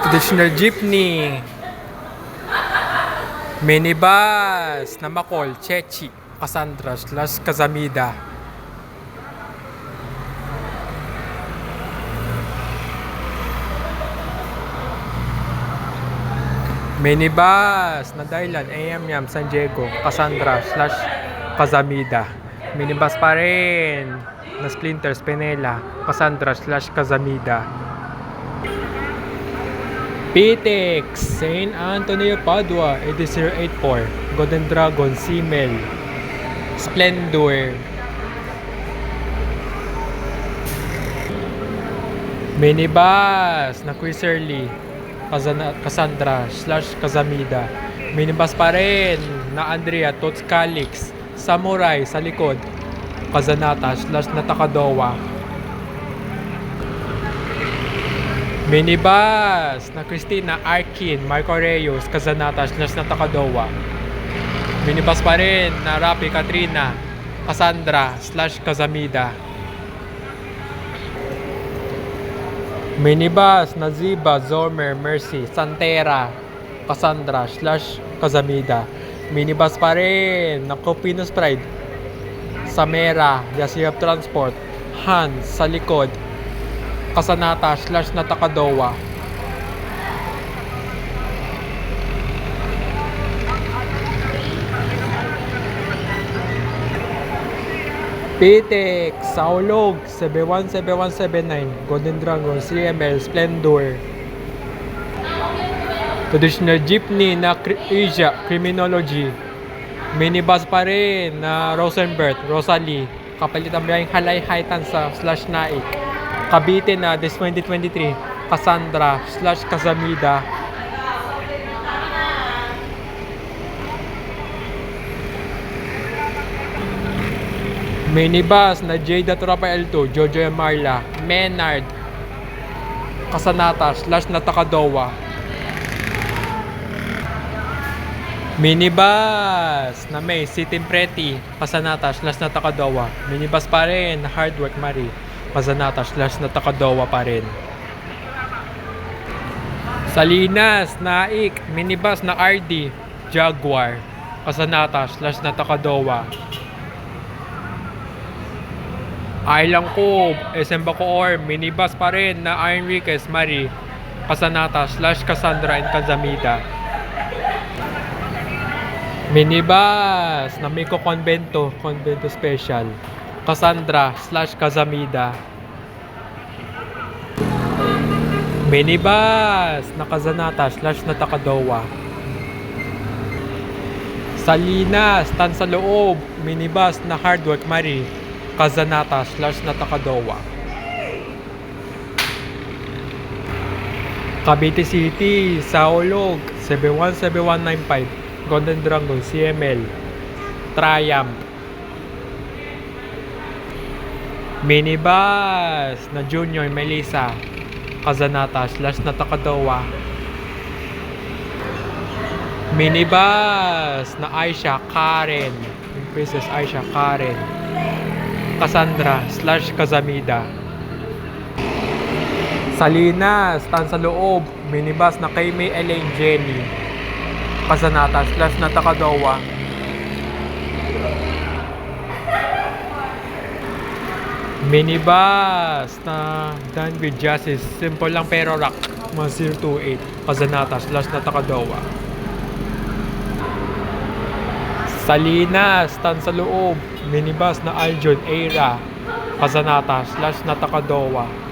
Traditional jeepney, minibus na Macol, Chechi, Cassandra / Kazamida. Minibus na Dylan, AM San Diego, Cassandra / Kazamida. Minibus pa rin na Splinters, Penela, Cassandra / Kazamida. Pitex, St. Antonio Padua, 8084, Golden Dragon, Simel, Splendor. Minibus na Quiserly, Cassandra / Kazamida. Minibus pa rin na Andrea Tots Calix, Samurai sa likod, Kazanata / Natakadowa. Minibus na Christina Arkin, Marco Reyes, Kazanata / Natakadowa. Minibus pa rin na Rapi Katrina, Cassandra / Kazamida. Minibus na Ziba, Zomer, Mercy, Santera, Cassandra / Kazamida. Minibus pa rin na Copinus Pride, Samera, Yasirap Transport, Hans sa likod, Kasanata / Natakadowa. Pitex, Saulog, 717179, Golden Dragon, CML, Splendor. Traditional jeepney na Asia, Criminology. Minibus pa rin na Rosenberg, Rosalie, kapalitan mo yung Halay Haitan sa / Naik. Cavite na this 2023, Cassandra / Kazamida. Minibus na Jada Rafael 2, Jojo Marla, Menard, Casanata / Natakadowa. Minibus na May City Preti, Casanata / Natakadowa. Minibus pa rin na Hardwork Marie, Casanata / Natakadowa pa rin. Salinas, Naik, minibus na RD, Jaguar, Casanata / Natakadowa. Island Cove, SM Bacoor, minibus pa rin na Enriquez Marie, Casanata / Cassandra and Kazamida. Minibus na Miko Convento, Convento Special, Cassandra / Kazamida. Minibus na Kazanata / Natakadowa. Salinas, Tan sa loob, minibus na Hardwork Marie, Kazanata / Natakadowa. Cavite City, Saulog, 717195, Golden Dragon, CML, Triumph. Minibus na Junior Melissa, Kazanata / Natakadowa. Minibus na Aisha Karen, Princess Aisha Karen, Cassandra / Kazamida. Salinas, Tan sa loob, minibus na kay May Elaine Jenny, Kazanata / Natakadowa. Minibus na Danville Justice, simple lang pero rock, 1028, Kazanata / Natakadowa. Salinas, Tan sa loob, minibus na Aljon Era, Kazanata / Natakadowa.